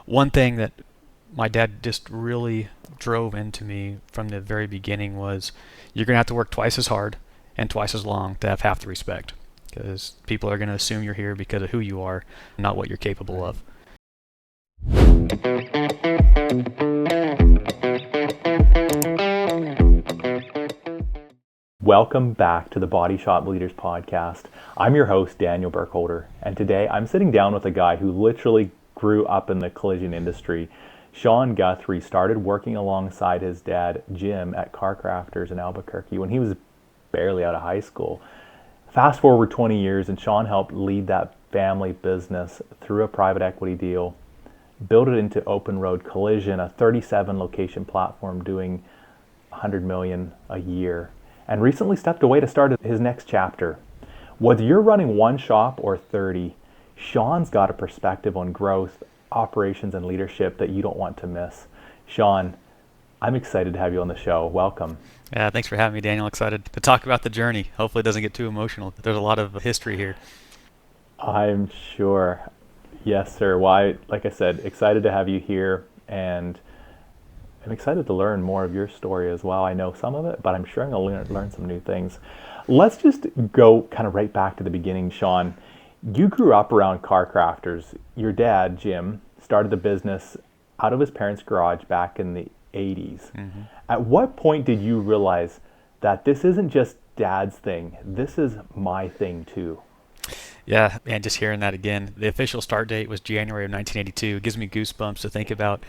one thing that my dad just really drove into me from the very beginning was you're going to have to work twice as hard and twice as long to have half the respect, because people are going to assume you're here because of who you are, not what you're capable of. Welcome back to the BodyShop Leaders Podcast. I'm your host, Daniel Burkholder, and today I'm sitting down with a guy who literally grew up in the collision industry. Sean Guthrie started working alongside his dad, Jim, at Car Crafters in Albuquerque when he was barely out of high school. Fast forward 20 years, and Sean helped lead that family business through a private equity deal, build it into Open Road Collision, a 37 location platform doing $100 million a year, and recently stepped away to start his next chapter. Whether you're running one shop or 30, Sean's got a perspective on growth, operations, and leadership that you don't want to miss. Sean, I'm excited to have you on the show. Welcome. Yeah, thanks for having me, Daniel. Excited to talk about the journey. Hopefully it doesn't get too emotional. There's a lot of history here. I'm sure. Yes, sir. Why, like I said, excited to have you here, and I'm excited to learn more of your story as well. I know some of it, but I'm sure I'm going to learn some new things. Let's just go kind of right back to the beginning, Sean. You grew up around Car Crafters. Your dad, Jim, started the business out of his parents' garage back in the 80s. Mm-hmm. At what point did you realize that this isn't just Dad's thing, this is my thing too? Yeah, and just hearing that again, the official start date was January of 1982. It gives me goosebumps to think about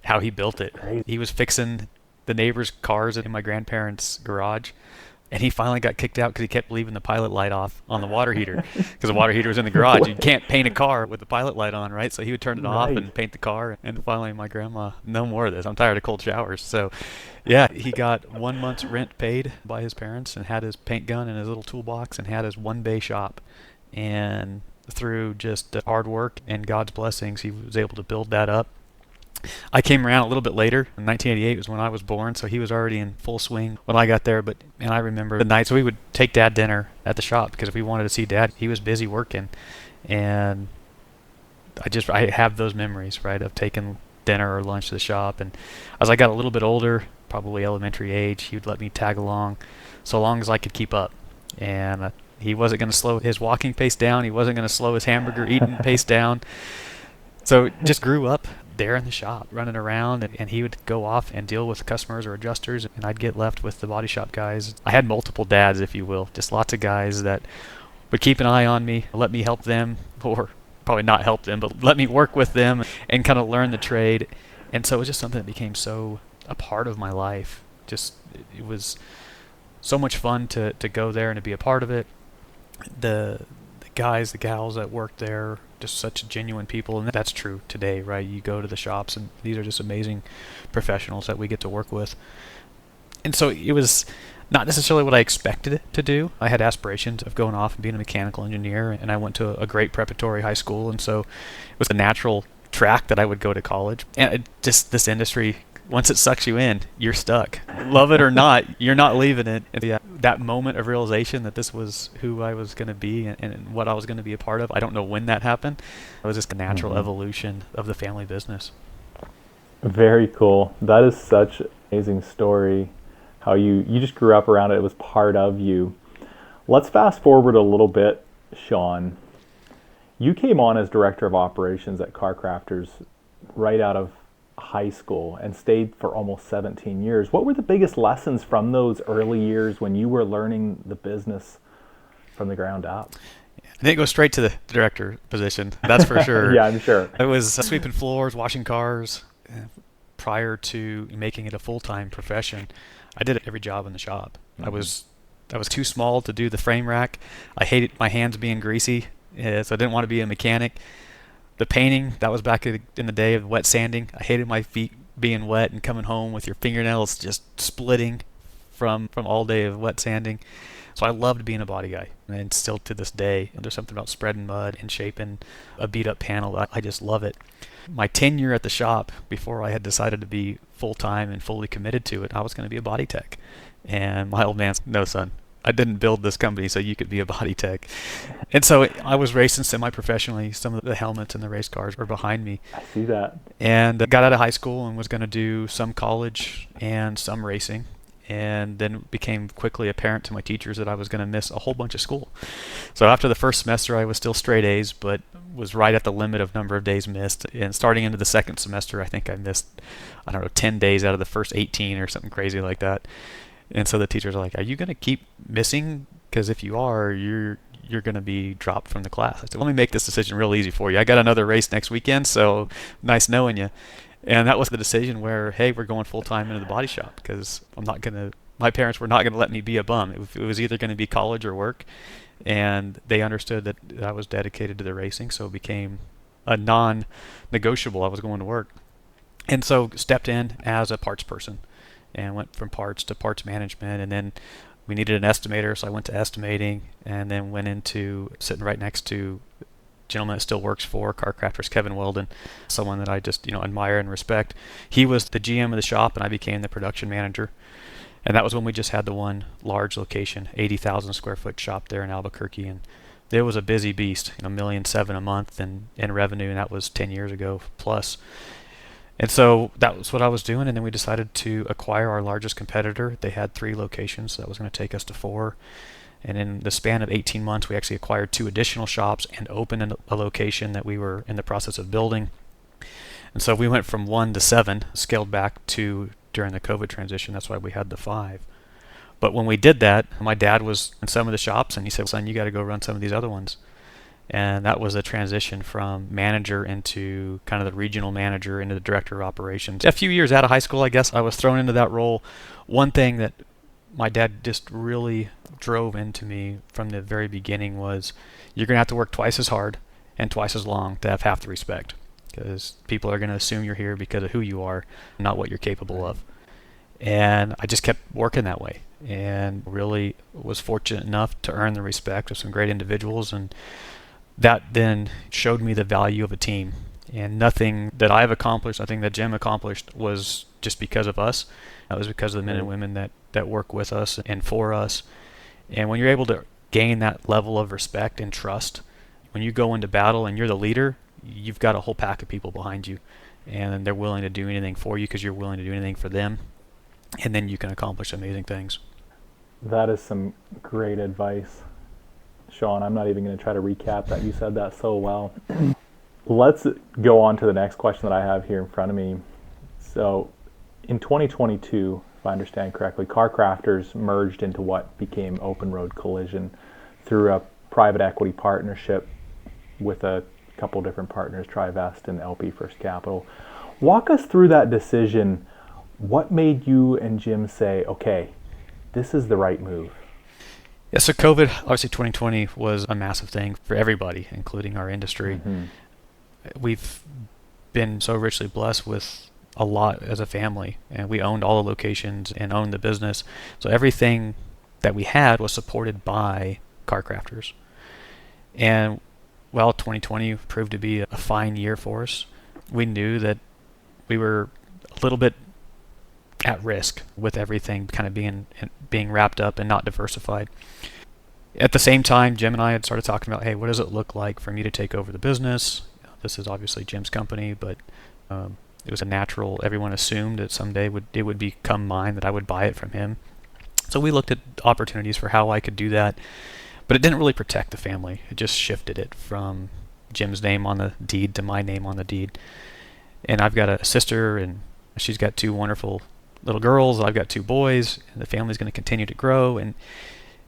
how he built it. Great. He was fixing the neighbors' cars in my grandparents' garage, and he finally got kicked out because he kept leaving the pilot light off on the water heater, because the water heater was in the garage. You can't paint a car with the pilot light on, right? So he would turn it off and paint the car. And finally, my grandma, no more of this. I'm tired of cold showers. So yeah, he got 1 month's rent paid by his parents and had his paint gun in his little toolbox and had his one-bay shop. And through just hard work and God's blessings, he was able to build that up. I came around a little bit later. 1988 was when I was born, so he was already in full swing when I got there. And I remember the nights we would take Dad dinner at the shop, because if we wanted to see Dad, he was busy working. And I have those memories, right, of taking dinner or lunch to the shop. And as I got a little bit older, probably elementary age, he would let me tag along so long as I could keep up. And he wasn't going to slow his walking pace down. He wasn't going to slow his hamburger eating pace down. So just grew up there in the shop, running around, and he would go off and deal with customers or adjusters, and I'd get left with the body shop guys. I had multiple dads, if you will, just lots of guys that would keep an eye on me, let me help them, or probably not help them, but let me work with them and kind of learn the trade. And so it was just something that became so a part of my life. It was so much fun to go there and to be a part of it. The guys, the gals that worked there, just such genuine people, and that's true today, right? You go to the shops, and these are just amazing professionals that we get to work with. And so it was not necessarily what I expected it to do. I had aspirations of going off and being a mechanical engineer, and I went to a great preparatory high school, and so it was a natural track that I would go to college. And this industry, once it sucks you in, you're stuck. Love it or not, you're not leaving it. And that moment of realization that this was who I was going to be and what I was going to be a part of, I don't know when that happened. It was just a natural evolution of the family business. Very cool. That is such an amazing story, how you just grew up around it. It was part of you. Let's fast forward a little bit, Sean. You came on as director of operations at Car Crafters right out of high school and stayed for almost 17 years. What were the biggest lessons from those early years when you were learning the business from the ground up? I didn't go straight to the director position, that's for sure. Yeah, I'm sure. I was sweeping floors, washing cars. Prior to making it a full-time profession, I did every job in the shop. Mm-hmm. I was too small to do the frame rack. I hated my hands being greasy, so I didn't want to be a mechanic. The painting, that was back in the day of wet sanding. I hated my feet being wet and coming home with your fingernails just splitting from all day of wet sanding. So I loved being a body guy, and still to this day, there's something about spreading mud and shaping a beat up panel. I just love it. My tenure at the shop, before I had decided to be full-time and fully committed to it, I was going to be a body tech. And my old man said, no, son, I didn't build this company so you could be a body tech. And so I was racing semi-professionally. Some of the helmets and the race cars were behind me. I see that. And got out of high school and was going to do some college and some racing. And then it became quickly apparent to my teachers that I was going to miss a whole bunch of school. So after the first semester, I was still straight A's, but was right at the limit of number of days missed. And starting into the second semester, I think I missed, 10 days out of the first 18 or something crazy like that. And so the teachers are like, "Are you going to keep missing? Because if you are, you're going to be dropped from the class." I said, "Let me make this decision real easy for you. I got another race next weekend, so nice knowing you." And that was the decision where, hey, we're going full-time into the body shop because my parents were not going to let me be a bum. It was either going to be college or work. And they understood that I was dedicated to the racing, so it became a non-negotiable. I was going to work. And so stepped in as a parts person and went from parts to parts management. And then we needed an estimator, so I went to estimating and then went into sitting right next to gentleman that still works for Car Crafters, Kevin Weldon, someone that I just admire and respect. He was the GM of the shop, and I became the production manager. And that was when we just had the one large location, 80,000 square foot shop there in Albuquerque, and it was a busy beast, $1.7 million a month in revenue, and that was 10 years ago plus. And so that was what I was doing, and then we decided to acquire our largest competitor. They had 3 locations, so that was going to take us to 4. And in the span of 18 months, we actually acquired 2 additional shops and opened a location that we were in the process of building. And so we went from 1 to 7, scaled back to during the COVID transition. That's why we had the 5. But when we did that, my dad was in some of the shops, and he said, "Son, you got to go run some of these other ones." And that was a transition from manager into kind of the regional manager into the director of operations. A few years out of high school, I guess, I was thrown into that role. One thing that my dad just really drove into me from the very beginning was you're going to have to work twice as hard and twice as long to have half the respect, because people are going to assume you're here because of who you are, not what you're capable of. And I just kept working that way and really was fortunate enough to earn the respect of some great individuals, and that then showed me the value of a team. And nothing that I've accomplished, nothing that Jim accomplished was just because of us. That was because of the men and women that work with us and for us. And when you're able to gain that level of respect and trust, when you go into battle and you're the leader, you've got a whole pack of people behind you, and they're willing to do anything for you because you're willing to do anything for them. And then you can accomplish amazing things. That is some great advice, Sean. I'm not even going to try to recap that. You said that so well. Let's go on to the next question that I have here in front of me. So in 2022, if I understand correctly, Car Crafters merged into what became Open Road Collision through a private equity partnership with a couple different partners, Trivest and LP First Capital. Walk us through that decision. What made you and Jim say, okay, this is the right move? Yeah, so COVID, obviously 2020 was a massive thing for everybody, including our industry. Mm-hmm. We've been so richly blessed with a lot as a family, and we owned all the locations and owned the business. So everything that we had was supported by Car Crafters. And well, 2020 proved to be a fine year for us. We knew that we were a little bit at risk with everything kind of being wrapped up and not diversified. At the same time, Jim and I had started talking about, hey, what does it look like for me to take over the business? This is obviously Jim's company, but it was a natural. Everyone assumed that someday it would become mine, that I would buy it from him. So we looked at opportunities for how I could do that, but it didn't really protect the family. It just shifted it from Jim's name on the deed to my name on the deed. And I've got a sister, and she's got 2 wonderful little girls. I've got 2 boys, and the family's going to continue to grow. And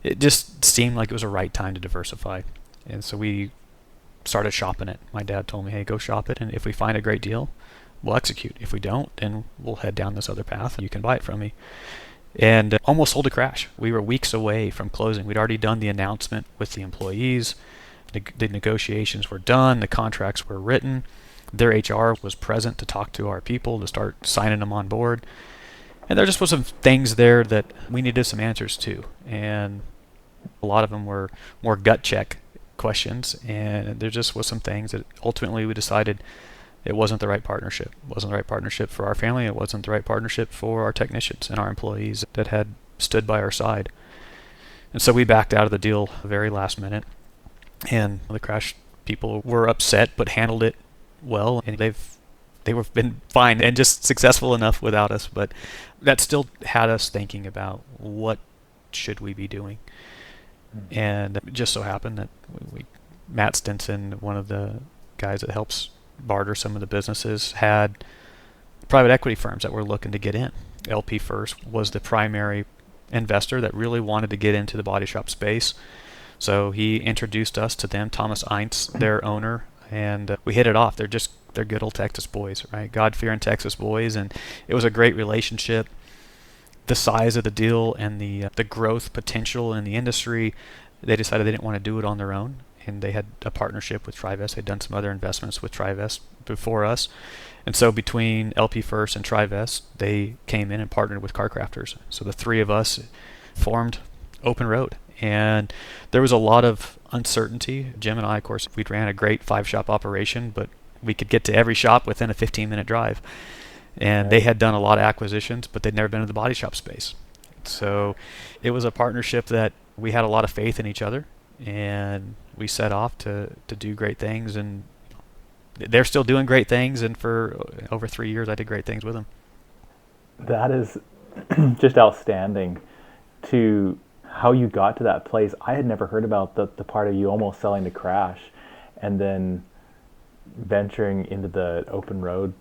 it just seemed like it was a right time to diversify. And so we started shopping it. My dad told me, hey, go shop it, and if we find a great deal, we'll execute. If we don't, then we'll head down this other path, and you can buy it from me. And almost sold a crash. We were weeks away from closing. We'd already done the announcement with the employees. The negotiations were done. The contracts were written. Their HR was present to talk to our people to start signing them on board. And there just was some things there that we needed some answers to. And a lot of them were more gut check questions. And there just was some things that ultimately we decided it wasn't the right partnership. It wasn't the right partnership for our family. It wasn't the right partnership for our technicians and our employees that had stood by our side. And so we backed out of the deal very last minute. And the crash people were upset, but handled it well. And they've been fine and just successful enough without us. But that still had us thinking about what should we be doing. And it just so happened that Matt Stinson, one of the guys that helps barter some of the businesses, had private equity firms that were looking to get in. LP First was the primary investor that really wanted to get into the body shop space. So he introduced us to them, Thomas Eintz, their owner, and we hit it off. They're good old Texas boys, right? God-fearing Texas boys, and it was a great relationship. The size of the deal and the growth potential in the industry, they decided they didn't want to do it on their own, and they had a partnership with Trivest. They'd done some other investments with Trivest before us, and so between LP First and Trivest, they came in and partnered with Car Crafters. So the three of us formed Open Road, and there was a lot of uncertainty. Jim and I, of course, we ran a great 5-shop operation, but we could get to every shop within a 15-minute drive. And they had done a lot of acquisitions, but they'd never been in the body shop space. So it was a partnership that we had a lot of faith in each other, and we set off to do great things. And they're still doing great things, and for over 3 years I did great things with them. That is just outstanding to how you got to that place. I had never heard about the part of you almost selling to Crash and then venturing into the Open Road,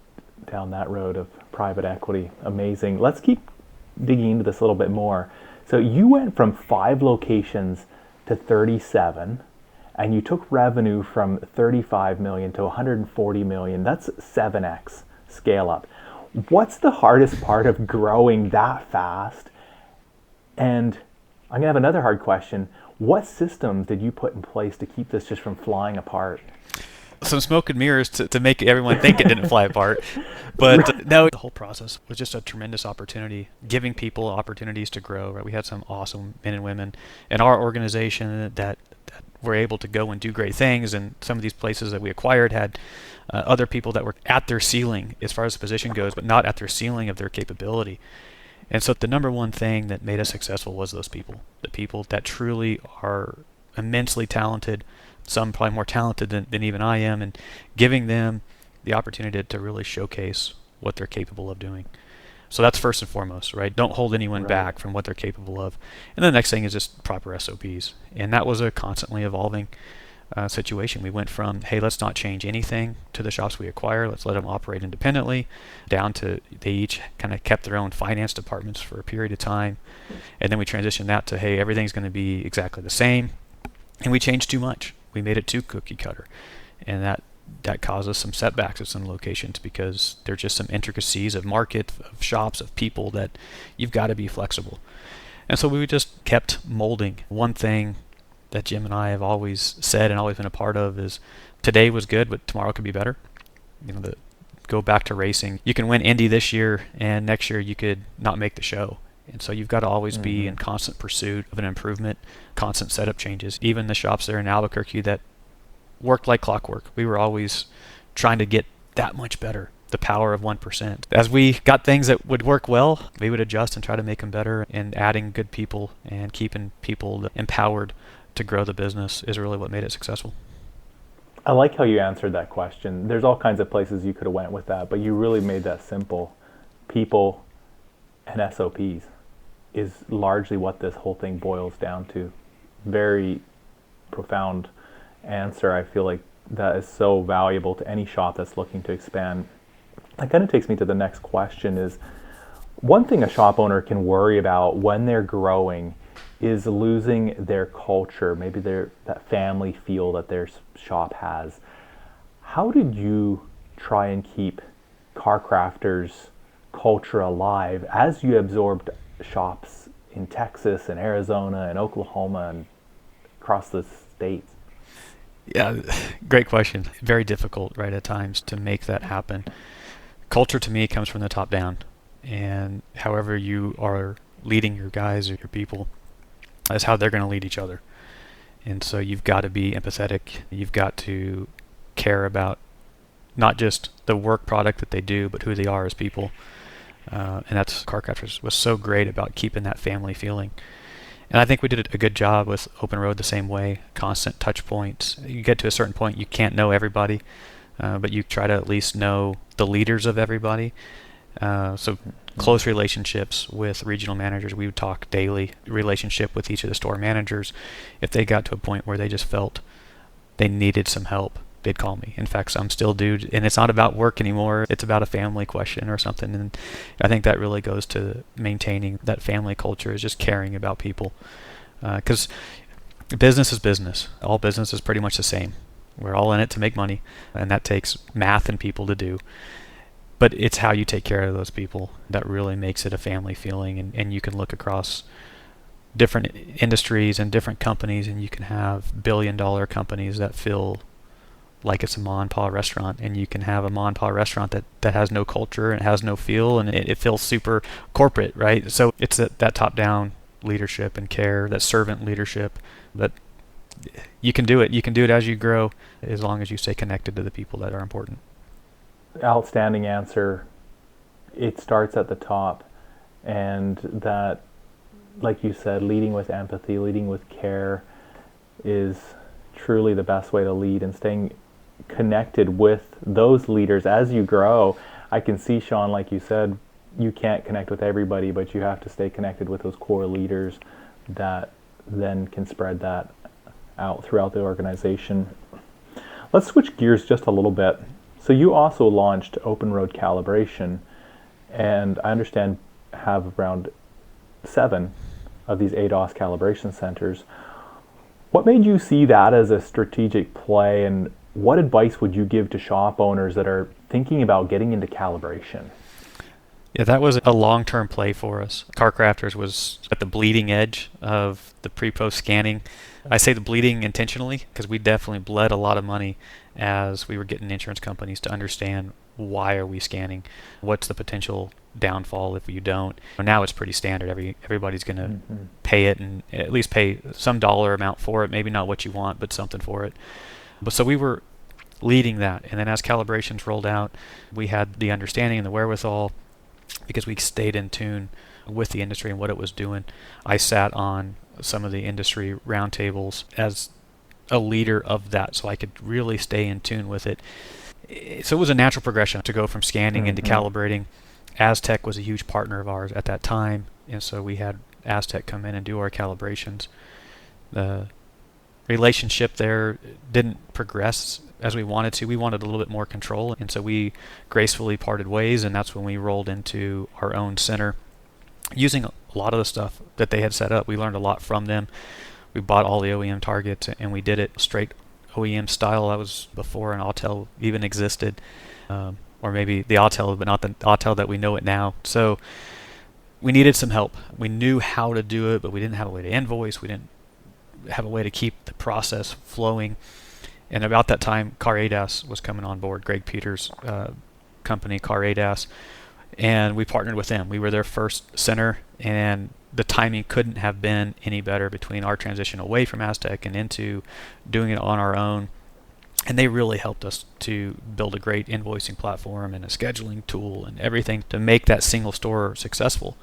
down that road of private equity. Amazing. Let's keep digging into this a little bit more. So you went from 5 locations to 37, and you took revenue from 35 million to 140 million. That's 7x scale up. What's the hardest part of growing that fast? And I'm gonna have another hard question. What systems did you put in place to keep this just from flying apart? Some smoke and mirrors to make everyone think it didn't fly apart. But no, the whole process was just a tremendous opportunity, giving people opportunities to grow. Right? We had some awesome men and women in our organization that were able to go and do great things, and some of these places that we acquired had other people that were at their ceiling as far as the position goes, but not at their ceiling of their capability. And so the number one thing that made us successful was those people, the people that truly are immensely talented, some probably more talented than even I am, and giving them the opportunity to really showcase what they're capable of doing. So that's first and foremost, right? Don't hold anyone back from what they're capable of. And the next thing is just proper SOPs. And that was a constantly evolving situation. We went from, hey, let's not change anything to the shops we acquire, let's let them operate independently, down to they each kind of kept their own finance departments for a period of time. And then we transitioned that to, hey, everything's going to be exactly the same. And we changed too much. We made it too cookie cutter. And that caused us some setbacks at some locations because there's just some intricacies of market, of shops, of people that you've got to be flexible. And so we just kept molding. One thing that Jim and I have always said and always been a part of is today was good, but tomorrow could be better. Go back to racing. You can win Indy this year, and next year you could not make the show. And so you've got to always be in constant pursuit of an improvement, constant setup changes. Even the shops there in Albuquerque that worked like clockwork, we were always trying to get that much better, the power of 1%. As we got things that would work well, we would adjust and try to make them better, and adding good people and keeping people empowered to grow the business is really what made it successful. I like how you answered that question. There's all kinds of places you could have went with that, but you really made that simple. People and SOPs is largely what this whole thing boils down to. Very profound answer. I feel like that is so valuable to any shop that's looking to expand. That kind of takes me to the next question is, one thing a shop owner can worry about when they're growing is losing their culture, maybe that family feel that their shop has. How did you try and keep Car Crafters' culture alive as you absorbed shops in Texas and Arizona and Oklahoma and across the states? Yeah, great question. Very difficult, right, at times to make that happen. Culture to me comes from the top down, and however you are leading your guys or your people is how they're going to lead each other. And so you've got to be empathetic. You've got to care about not just the work product that they do, but who they are as people. And that's Car Crafters was so great about keeping that family feeling. And I think we did a good job with Open Road the same way, constant touch points. You get to a certain point, you can't know everybody, but you try to at least know the leaders of everybody. So close relationships with regional managers. We would talk daily, relationship with each of the store managers. If they got to a point where they just felt they needed some help, they'd call me. In fact, some still do. And it's not about work anymore. It's about a family question or something. And I think that really goes to maintaining that family culture, is just caring about people. Because business is business. All business is pretty much the same. We're all in it to make money, and that takes math and people to do. But it's how you take care of those people that really makes it a family feeling. And you can look across different industries and different companies, and you can have billion-dollar companies that feel like it's a ma and pa restaurant, and you can have a ma and pa restaurant that has no culture and has no feel, and it feels super corporate, right? So it's that top-down leadership and care, that servant leadership, that you can do it. You can do it as you grow, as long as you stay connected to the people that are important. Outstanding answer. It starts at the top, and that, like you said, leading with empathy, leading with care is truly the best way to lead, and staying connected with those leaders as you grow. I can see, Sean, like you said, you can't connect with everybody, but you have to stay connected with those core leaders that then can spread that out throughout the organization. Let's switch gears just a little bit. So you also launched Open Road Calibration, and I understand have around 7 of these ADOS calibration centers. What made you see that as a strategic play, and what advice would you give to shop owners that are thinking about getting into calibration? Yeah, that was a long-term play for us. Car Crafters was at the bleeding edge of the pre-post scanning. I say the bleeding intentionally because we definitely bled a lot of money as we were getting insurance companies to understand, why are we scanning? What's the potential downfall if you don't? Now it's pretty standard. Everybody's going to pay it, and at least pay some dollar amount for it. Maybe not what you want, but something for it. But so we were leading that. And then as calibrations rolled out, we had the understanding and the wherewithal, because we stayed in tune with the industry and what it was doing. I sat on some of the industry roundtables as a leader of that, so I could really stay in tune with it. So it was a natural progression to go from scanning into calibrating. Aztec was a huge partner of ours at that time, and so we had Aztec come in and do our calibrations. The relationship there didn't progress as we wanted to. We wanted a little bit more control, and so we gracefully parted ways, and that's when we rolled into our own center using a lot of the stuff that they had set up. We learned a lot from them. We bought all the OEM targets, and we did it straight OEM style. That was before an Autel even existed, or maybe the Autel, but not the Autel that we know it now. So we needed some help. We knew how to do it, but we didn't have a way to invoice. We didn't have a way to keep the process flowing. And about that time, Car ADAS was coming on board, Greg Peters' company, Car ADAS, and we partnered with them. We were their first center, and the timing couldn't have been any better between our transition away from Aztec and into doing it on our own. And they really helped us to build a great invoicing platform and a scheduling tool and everything to make that single store successful.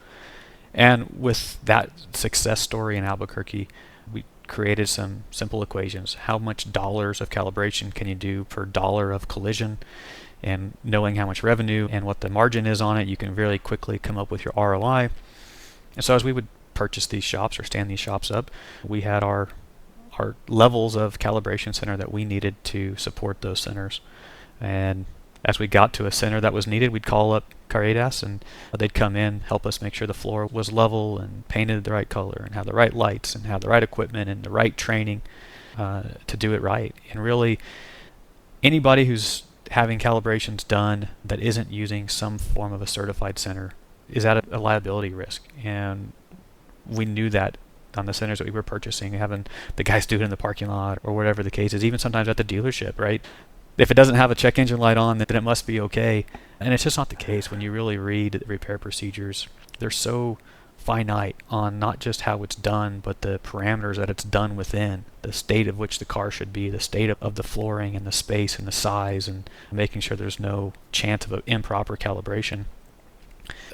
And with that success story in Albuquerque, we created some simple equations. How much dollars of calibration can you do per dollar of collision? And knowing how much revenue and what the margin is on it, you can really quickly come up with your ROI. And so as we would purchase these shops or stand these shops up, we had our levels of calibration center that we needed to support those centers. And as we got to a center that was needed, we'd call up Carretas, and they'd come in, help us make sure the floor was level and painted the right color and have the right lights and have the right equipment and the right training to do it right. And really, anybody who's having calibrations done that isn't using some form of a certified center is at a liability risk. And we knew that on the centers that we were purchasing, having the guys do it in the parking lot or whatever the case is, even sometimes at the dealership, right? If it doesn't have a check engine light on, then it must be okay. And it's just not the case. When you really read the repair procedures, they're so finite on not just how it's done, but the parameters that it's done within, the state of which the car should be, the state of the flooring and the space and the size, and making sure there's no chance of an improper calibration.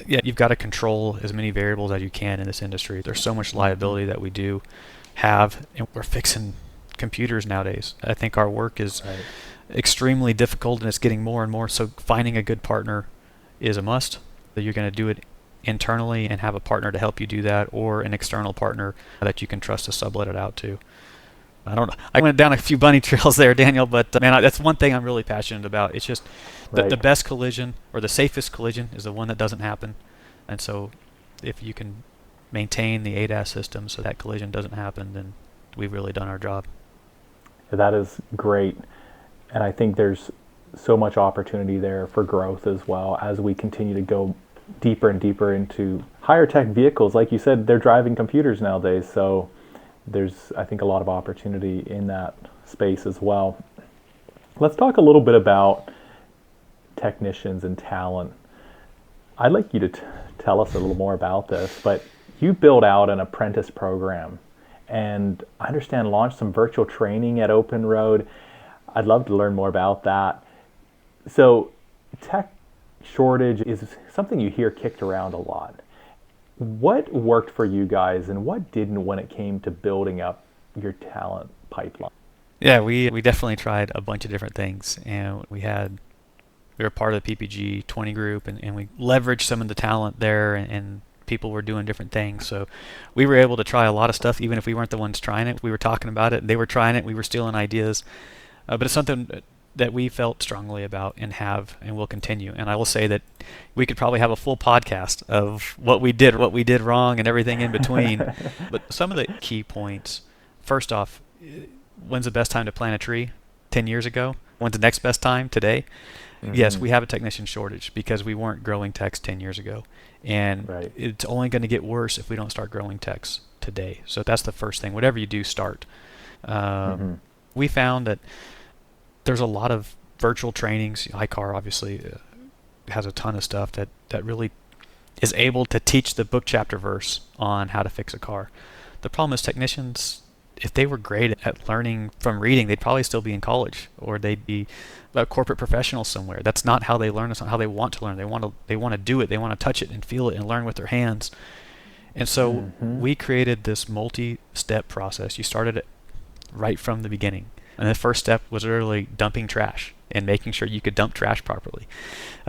Yeah, you've got to control as many variables as you can in this industry. There's so much liability that we do have, and we're fixing computers nowadays. I think our work is Right. extremely difficult, and it's getting more and more. So finding a good partner is a must. That you're going to do it internally and have a partner to help you do that, or an external partner that you can trust to sublet it out to. I don't know. I went down a few bunny trails there, Daniel, but man, that's one thing I'm really passionate about. It's just the Right. best collision, or the safest collision, is the one that doesn't happen. And so if you can maintain the ADAS system so that collision doesn't happen, then we've really done our job. That is great. And I think there's so much opportunity there for growth as well as we continue to go deeper and deeper into higher tech vehicles. Like you said, they're driving computers nowadays. So there's, I think, a lot of opportunity in that space as well. Let's talk a little bit about technicians and talent. I'd like you to tell us a little more about this, but you built out an apprentice program and I understand launched some virtual training at Open Road. I'd love to learn more about that. So tech shortage is something you hear kicked around a lot. What worked for you guys and what didn't when it came to building up your talent pipeline? Yeah, we definitely tried a bunch of different things, and we were part of the PPG 20 group, and we leveraged some of the talent there, and people were doing different things. So we were able to try a lot of stuff, even if we weren't the ones trying it. We were talking about it, they were trying it, we were stealing ideas. But it's something that we felt strongly about and will continue. And I will say that we could probably have a full podcast of what we did wrong, and everything in between. But some of the key points, first off, when's the best time to plant a tree? 10 years ago? When's the next best time? Today? Mm-hmm. Yes, we have a technician shortage because we weren't growing techs 10 years ago. And Right. It's only going to get worse if we don't start growing techs today. So that's the first thing. Whatever you do, start. We found that there's a lot of virtual trainings. iCar obviously has a ton of stuff that really is able to teach the book chapter verse on how to fix a car. The problem is technicians, if they were great at learning from reading, they'd probably still be in college, or they'd be a corporate professional somewhere. That's not how they learn. It's not how they want to learn. They want to do it. They want to touch it and feel it and learn with their hands. And so we created this multi-step process. You started it right from the beginning. And the first step was literally dumping trash and making sure you could dump trash properly.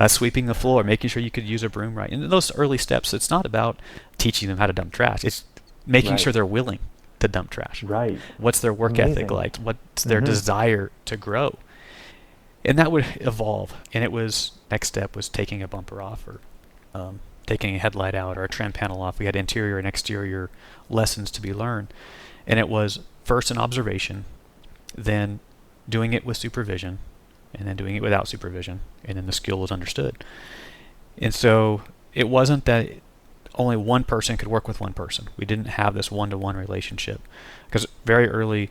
Sweeping the floor, making sure you could use a broom right. And in those early steps, it's not about teaching them how to dump trash. It's making sure they're willing to dump trash. Right. What's their work ethic like? What's their desire to grow? And that would evolve. And next step was taking a bumper off, or taking a headlight out, or a trim panel off. We had interior and exterior lessons to be learned. And it was first an observation, then doing it with supervision, and then doing it without supervision, and then the skill was understood. And so it wasn't that only one person could work with one person. We didn't have this one-to-one relationship, because very early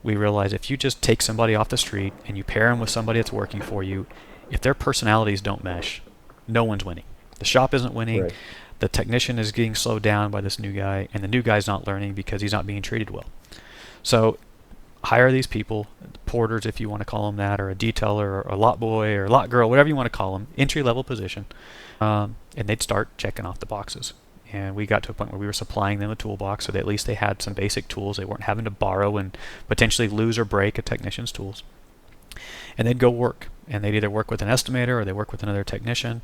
we realized if you just take somebody off the street and you pair them with somebody that's working for you, if their personalities don't mesh, no one's winning. The shop isn't winning. Right. The technician is getting slowed down by this new guy, and the new guy's not learning because he's not being treated well. So hire these people, porters if you want to call them that, or a detailer, or a lot boy, or a lot girl, whatever you want to call them, entry-level position, and they'd start checking off the boxes. And we got to a point where we were supplying them a toolbox so that at least they had some basic tools. They weren't having to borrow and potentially lose or break a technician's tools. And they'd go work, and they'd either work with an estimator or they work with another technician,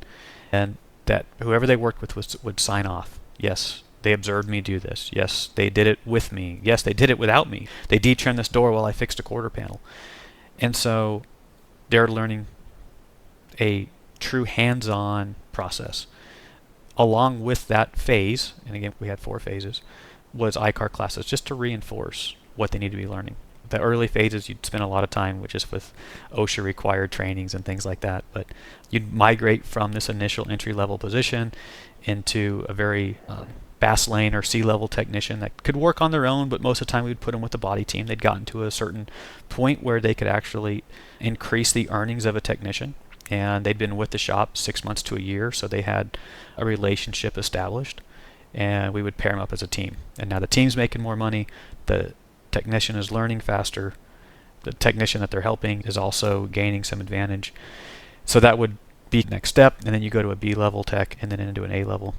and that whoever they worked with would sign off. Yes, they observed me do this. Yes, they did it with me. Yes, they did it without me. They detrimmed this door while I fixed a quarter panel. And so they're learning a true hands-on process. Along with that phase, and again, we had 4 phases, was iCar classes, just to reinforce what they need to be learning. The early phases, you'd spend a lot of time with OSHA required trainings and things like that, but you'd migrate from this initial entry-level position into a very fast lane or C-level technician that could work on their own, but most of the time we'd put them with the body team. They'd gotten to a certain point where they could actually increase the earnings of a technician, and they'd been with the shop 6 months to a year, so they had a relationship established, and we would pair them up as a team. And now the team's making more money, the technician is learning faster, the technician that they're helping is also gaining some advantage. So that would B next step, and then you go to a B level tech and then into an A level.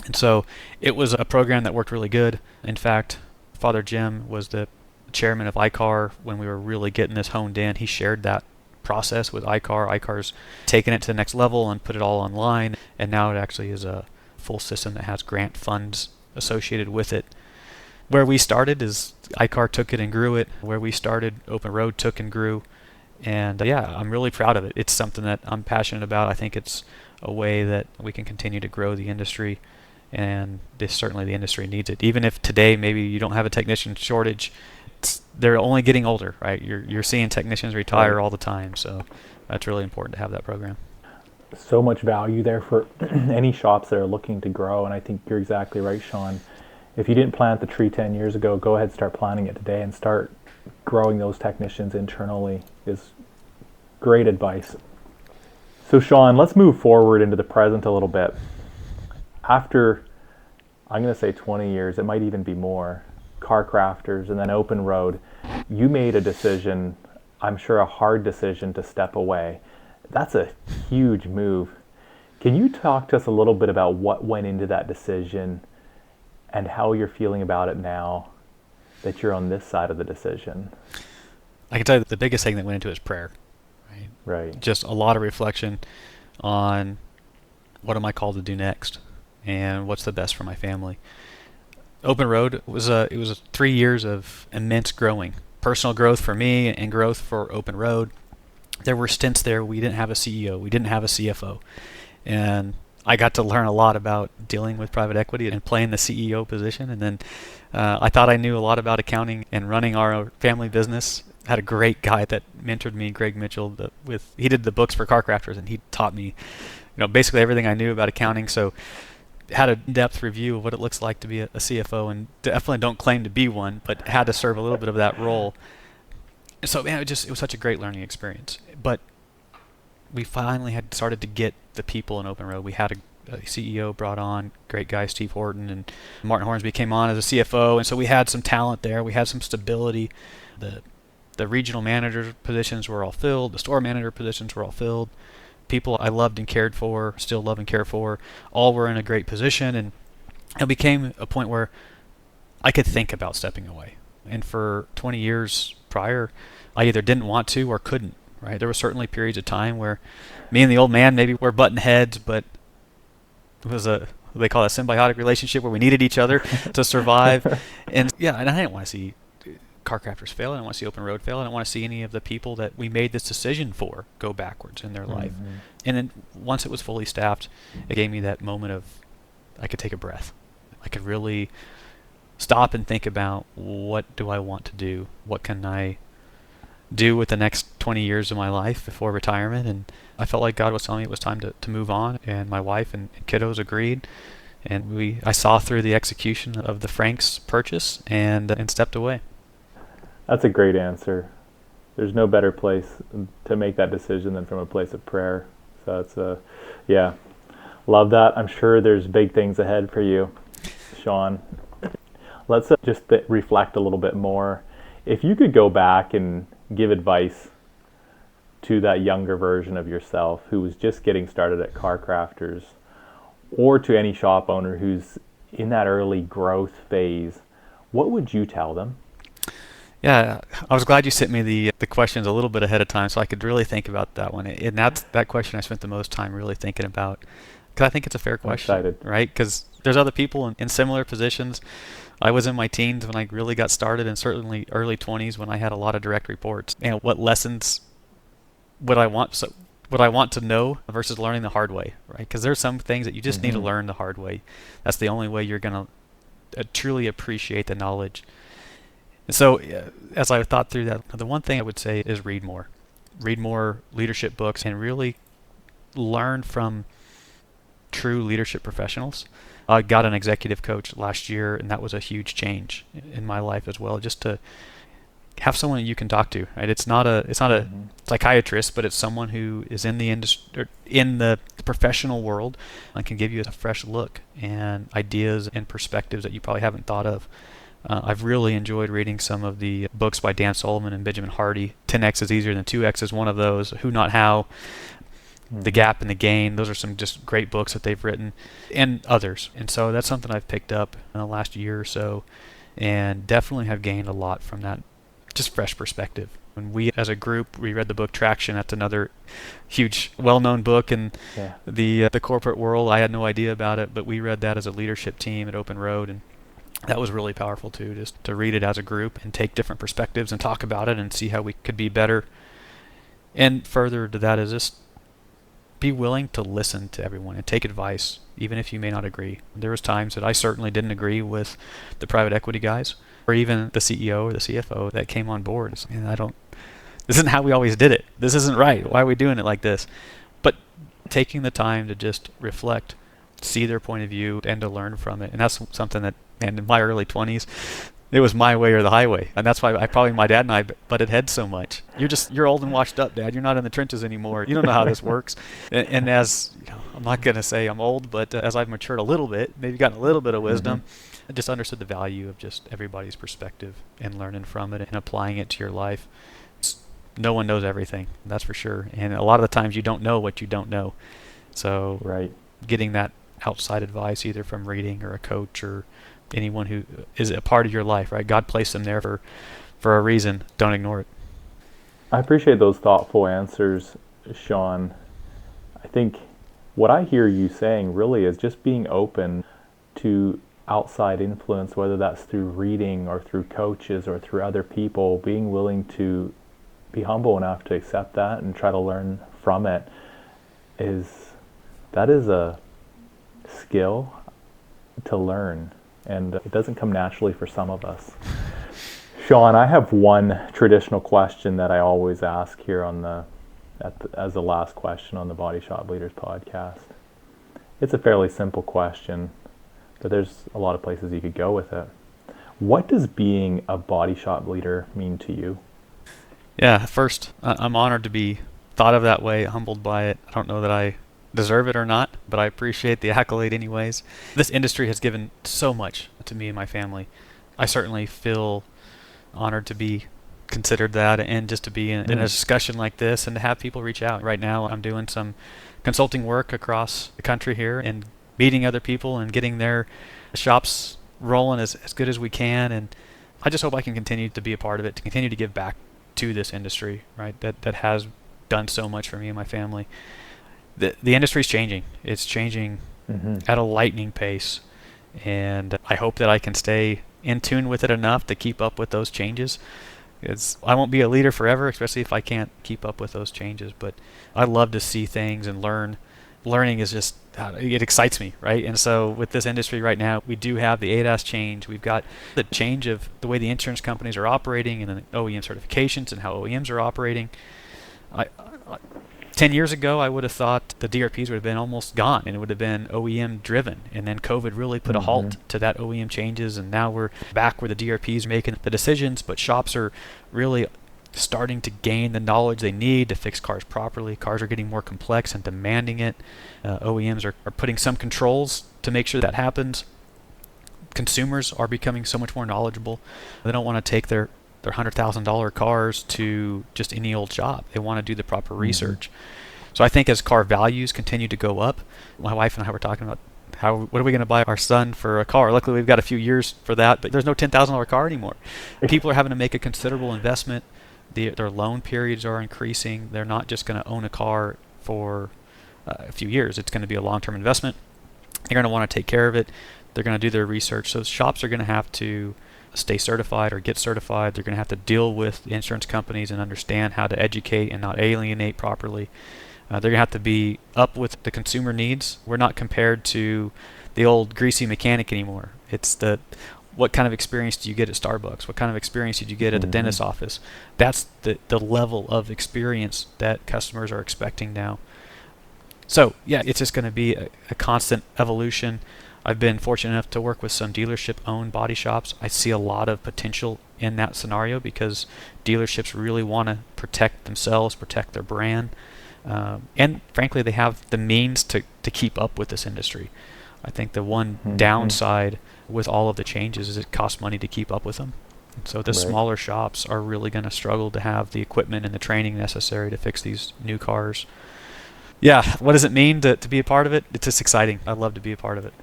And so it was a program that worked really good. In fact, Father Jim was the chairman of ICAR when we were really getting this honed in. He shared that process with ICAR. ICAR's taken it to the next level and put it all online, and now it actually is a full system that has grant funds associated with it. Where we started is ICAR took it and grew it. Where we started, Open Road took and grew. And I'm really proud of it. It's something that I'm passionate about. I think it's a way that we can continue to grow the industry, and certainly the industry needs it. Even if today maybe you don't have a technician shortage, they're only getting older, right? You're seeing technicians retire all the time, so that's really important to have that program. So much value there for any shops that are looking to grow, and I think you're exactly right, Sean. If you didn't plant the tree 10 years ago, go ahead and start planting it today and start growing those technicians internally is great advice. So Sean, let's move forward into the present a little bit. After, I'm going to say 20 years, it might even be more, Car Crafters and then Open Road, you made a decision, I'm sure a hard decision, to step away. That's a huge move. Can you talk to us a little bit about what went into that decision and how you're feeling about it now that you're on this side of the decision? I can tell you that the biggest thing that went into it is prayer. Right. Just a lot of reflection on what am I called to do next and what's the best for my family. Open Road was it was 3 years of immense growing, personal growth for me and growth for Open Road. There were stints there we didn't have a CEO, we didn't have a CFO, and I got to learn a lot about dealing with private equity and playing the CEO position. And then I thought I knew a lot about accounting and running our family business. Had a great guy that mentored me, Greg Mitchell. He did the books for Car Crafters, and he taught me, basically everything I knew about accounting. So had an in-depth review of what it looks like to be a CFO, and definitely don't claim to be one, but had to serve a little bit of that role. So it was such a great learning experience. But we finally had started to get the people in Open Road. We had a CEO brought on, great guy Steve Horton, and Martin Hornsby came on as a CFO, and so we had some talent there. We had some stability. The regional manager positions were all filled. The store manager positions were all filled. People I loved and cared for, still love and care for, all were in a great position, and it became a point where I could think about stepping away. And for 20 years prior, I either didn't want to or couldn't. Right? There were certainly periods of time where me and the old man maybe were butting heads, but it was they call it a symbiotic relationship where we needed each other to survive. And I didn't want to see Car Crafters fail. I didn't want to see Open Road fail. I didn't want to see any of the people that we made this decision for go backwards in their life. And then once it was fully staffed, it gave me that moment of I could take a breath. I could really stop and think about, what do I want to do? What can I do with the next 20 years of my life before retirement? And I felt like God was telling me it was time to move on, and my wife and kiddos agreed, and I saw through the execution of the Frank's purchase and stepped away. That's a great answer. There's no better place to make that decision than from a place of prayer. So it's love that. I'm sure there's big things ahead for you, Sean. Let's just reflect a little bit more. If you could go back and give advice to that younger version of yourself who was just getting started at Car Crafters, or to any shop owner who's in that early growth phase, what would you tell them? Yeah, I was glad you sent me the questions a little bit ahead of time so I could really think about that one. And that question I spent the most time really thinking about, because I think it's a fair question, right? Because there's other people in similar positions. I was in my teens when I really got started, and certainly early 20s when I had a lot of direct reports. And what lessons would I want to know versus learning the hard way, right? Because there's some things that you just need to learn the hard way. That's the only way you're going to truly appreciate the knowledge. And so as I thought through that, the one thing I would say is read more. Read more leadership books and really learn from true leadership professionals. I got an executive coach last year, and that was a huge change in my life as well, just to have someone that you can talk to, right? It's not a psychiatrist, but it's someone who is in the industry, or in the professional world, and can give you a fresh look and ideas and perspectives that you probably haven't thought of. I've really enjoyed reading some of the books by Dan Sullivan and Benjamin Hardy. 10X is easier than 2X is one of those. Who Not How. The Gap and the Gain, those are some just great books that they've written, and others. And so that's something I've picked up in the last year or so, and definitely have gained a lot from that, just fresh perspective. When we, as a group, we read the book Traction. That's another huge, well-known book in the corporate world. I had no idea about it, but we read that as a leadership team at Open Road, and that was really powerful too, just to read it as a group and take different perspectives and talk about it and see how we could be better. And further to that is just be willing to listen to everyone and take advice, even if you may not agree. There was times that I certainly didn't agree with the private equity guys, or even the CEO or the CFO that came on board. And this isn't how we always did it. This isn't right. Why are we doing it like this? But taking the time to just reflect, see their point of view, and to learn from it. And that's something that, and in my early 20s, it was my way or the highway. And that's why my dad and I butted heads so much. You're old and washed up, Dad. You're not in the trenches anymore. You don't know how this works. And as, I'm not going to say I'm old, but as I've matured a little bit, maybe gotten a little bit of wisdom, I just understood the value of just everybody's perspective and learning from it and applying it to your life. No one knows everything, that's for sure. And a lot of the times you don't know what you don't know. So getting that outside advice, either from reading or a coach or anyone who is a part of your life, right? God placed them there for a reason. Don't ignore it. I appreciate those thoughtful answers, Sean. I think what I hear you saying really is just being open to outside influence, whether that's through reading or through coaches or through other people, being willing to be humble enough to accept that and try to learn from it. That is a skill to learn, and it doesn't come naturally for some of us. Sean, I have one traditional question that I always ask here as the last question on the BodyShop Leaders podcast. It's a fairly simple question, but there's a lot of places you could go with it. What does being a BodyShop leader mean to you? Yeah, first, I'm honored to be thought of that way, humbled by it. I don't know that I deserve it or not, but I appreciate the accolade anyways. This industry has given so much to me and my family. I certainly feel honored to be considered that, and just to be in a discussion like this and to have people reach out. Right now I'm doing some consulting work across the country here and meeting other people and getting their shops rolling as good as we can, and I just hope I can continue to be a part of it, to continue to give back to this industry, right? That has done so much for me and my family. The industry's changing. It's changing at a lightning pace, and I hope that I can stay in tune with it enough to keep up with those changes. I won't be a leader forever, especially if I can't keep up with those changes, but I love to see things and learn. Learning is just, it excites me, right? And so with this industry right now, we do have the ADAS change. We've got the change of the way the insurance companies are operating, and then OEM certifications and how OEMs are operating. 10 years ago, I would have thought the DRPs would have been almost gone, and it would have been OEM driven. And then COVID really put a halt to that OEM changes, and now we're back where the DRPs are making the decisions, but shops are really starting to gain the knowledge they need to fix cars properly. Cars are getting more complex and demanding it. OEMs are putting some controls to make sure that happens. Consumers are becoming so much more knowledgeable. They don't want to take their $100,000 cars to just any old shop. They want to do the proper research. So I think as car values continue to go up, my wife and I were talking about what are we going to buy our son for a car? Luckily, we've got a few years for that, but there's no $10,000 car anymore. People are having to make a considerable investment. Their loan periods are increasing. They're not just going to own a car for a few years. It's going to be a long-term investment. They're going to want to take care of it. They're going to do their research. So shops are going to have to stay certified or get certified. They're going to have to deal with the insurance companies and understand how to educate and not alienate properly. They're going to have to be up with the consumer needs. We're not compared to the old greasy mechanic anymore. It's what kind of experience do you get at Starbucks? What kind of experience did you get at the dentist's office? That's the level of experience that customers are expecting now. So yeah, it's just going to be a constant evolution. I've been fortunate enough to work with some dealership-owned body shops. I see a lot of potential in that scenario because dealerships really want to protect themselves, protect their brand, and frankly, they have the means to keep up with this industry. I think the one downside with all of the changes is it costs money to keep up with them. And so the smaller shops are really going to struggle to have the equipment and the training necessary to fix these new cars. Yeah, what does it mean to be a part of it? It's just exciting. I love to be a part of it.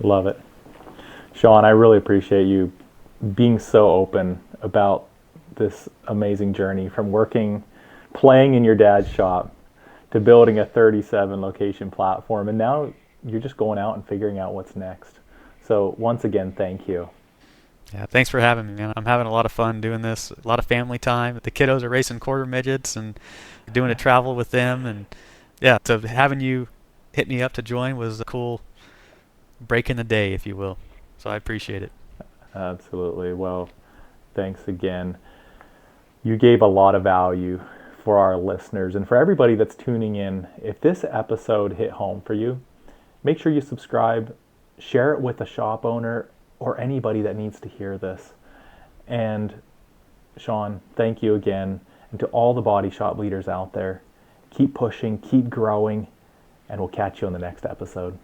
Love it. Sean, I really appreciate you being so open about this amazing journey from playing in your dad's shop to building a 37 location platform. And now you're just going out and figuring out what's next. So once again, thank you. Yeah, thanks for having me, man. I'm having a lot of fun doing this. A lot of family time. The kiddos are racing quarter midgets and doing a travel with them. And yeah, so having you hit me up to join was a cool break in the day, if you will. So I appreciate it. Absolutely. Well, thanks again. You gave a lot of value for our listeners and for everybody that's tuning in. If this episode hit home for you, make sure you subscribe, share it with a shop owner or anybody that needs to hear this. And Sean, thank you again. And to all the body shop leaders out there, keep pushing, keep growing, and we'll catch you on the next episode.